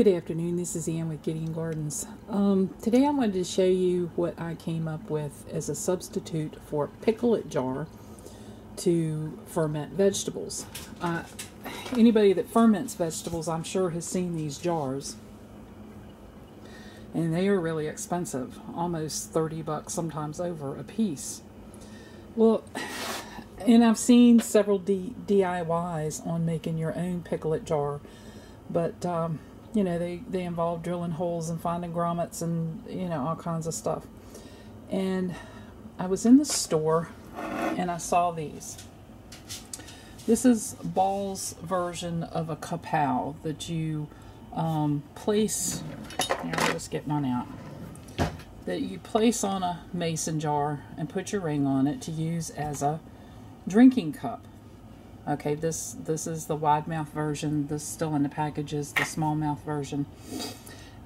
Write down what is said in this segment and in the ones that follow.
Good afternoon, this is Ann with Gideon Gardens. Today I wanted to show you what I came up with as a substitute for pickle jar to ferment vegetables. Anybody that ferments vegetables, I'm sure, has seen these jars. And they are really expensive, almost 30 bucks, sometimes over a piece. Well, and I've seen several DIYs on making your own pickle jar, but you know, they involve drilling holes and finding grommets and, you know, all kinds of stuff. And I was in the store and I saw these. This is Ball's version of a kapow that you place, here, I'm just getting one out, that you place on a mason jar and put your ring on it to use as a drinking cup. Okay, this is the wide mouth version. This still in the package is the small mouth version.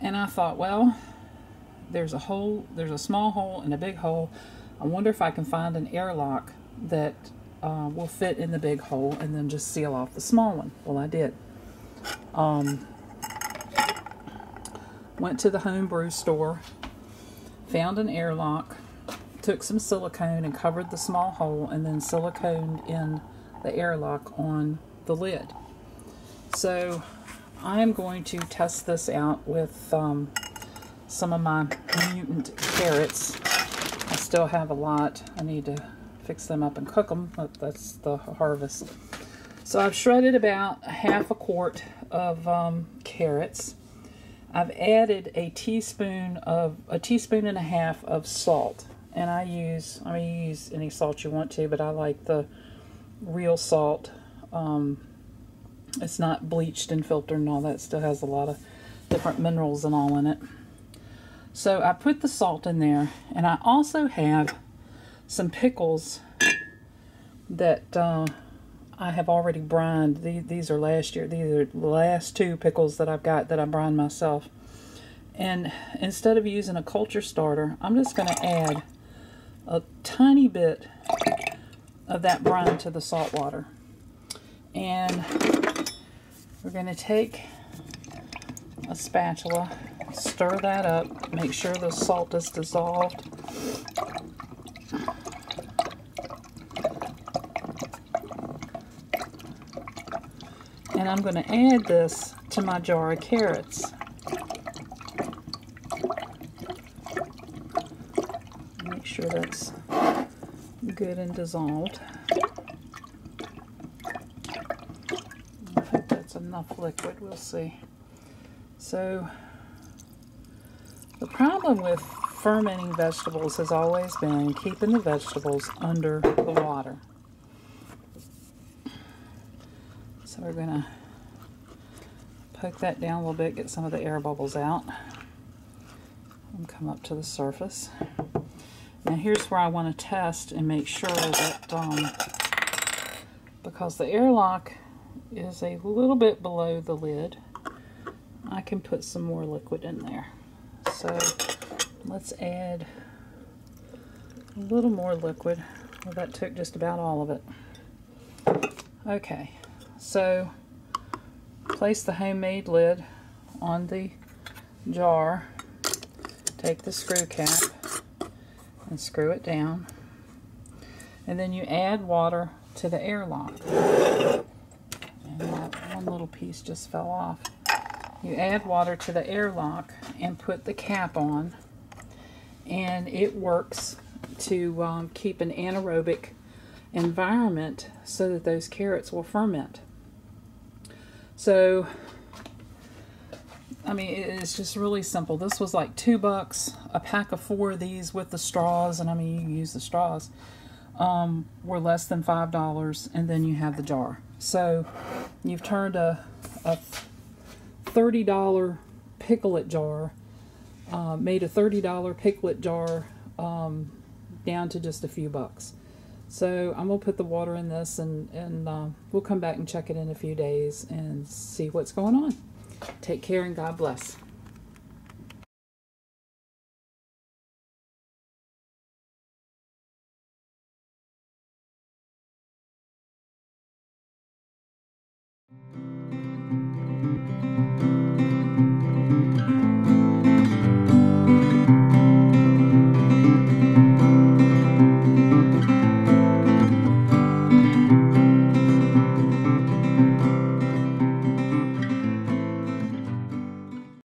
And I thought, well, there's a small hole and a big hole. I wonder if I can find an airlock that will fit in the big hole and then just seal off the small one. Well, I did. Went to the homebrew store, found an airlock, took some silicone and covered the small hole, and then siliconed in the airlock on the lid. So I am going to test this out with some of my mutant carrots. I still have a lot. I need to fix them up and cook them, but that's the harvest. So I've shredded about half a quart of carrots. I've added a teaspoon and a half of salt, and you use any salt you want to, but I like the real salt. It's not bleached and filtered and all that. It still has a lot of different minerals and all in it. So I put the salt in there, and I also have some pickles that I have already brined. These are last year. These are the last two pickles that I've got that I brined myself. And instead of using a culture starter, I'm just going to add a tiny bit of that brine to the salt water. And we're going to take a spatula, stir that up, make sure the salt is dissolved. And I'm going to add this to my jar of carrots. Make sure that's good and dissolved. I think that's enough liquid, we'll see. So the problem with fermenting vegetables has always been keeping the vegetables under the water. So we're going to poke that down a little bit, get some of the air bubbles out, and come up to the surface. Now here's where I want to test and make sure that, because the airlock is a little bit below the lid, I can put some more liquid in there. So let's add a little more liquid. Well, that took just about all of it. Okay, so place the homemade lid on the jar, take the screw cap and screw it down, and then you add water to the airlock. And that one little piece just fell off. You add water to the airlock and put the cap on, and it works to keep an anaerobic environment so that those carrots will ferment. So I mean, it's just really simple. This was like $2, a pack of 4 of these with the straws, and I mean, you can use the straws, were less than $5, and then you have the jar. So you've turned a $30 pickle jar, made a $30 pickle jar down to just a few bucks. So I'm going to put the water in this, and we'll come back and check it in a few days and see what's going on. Take care and God bless.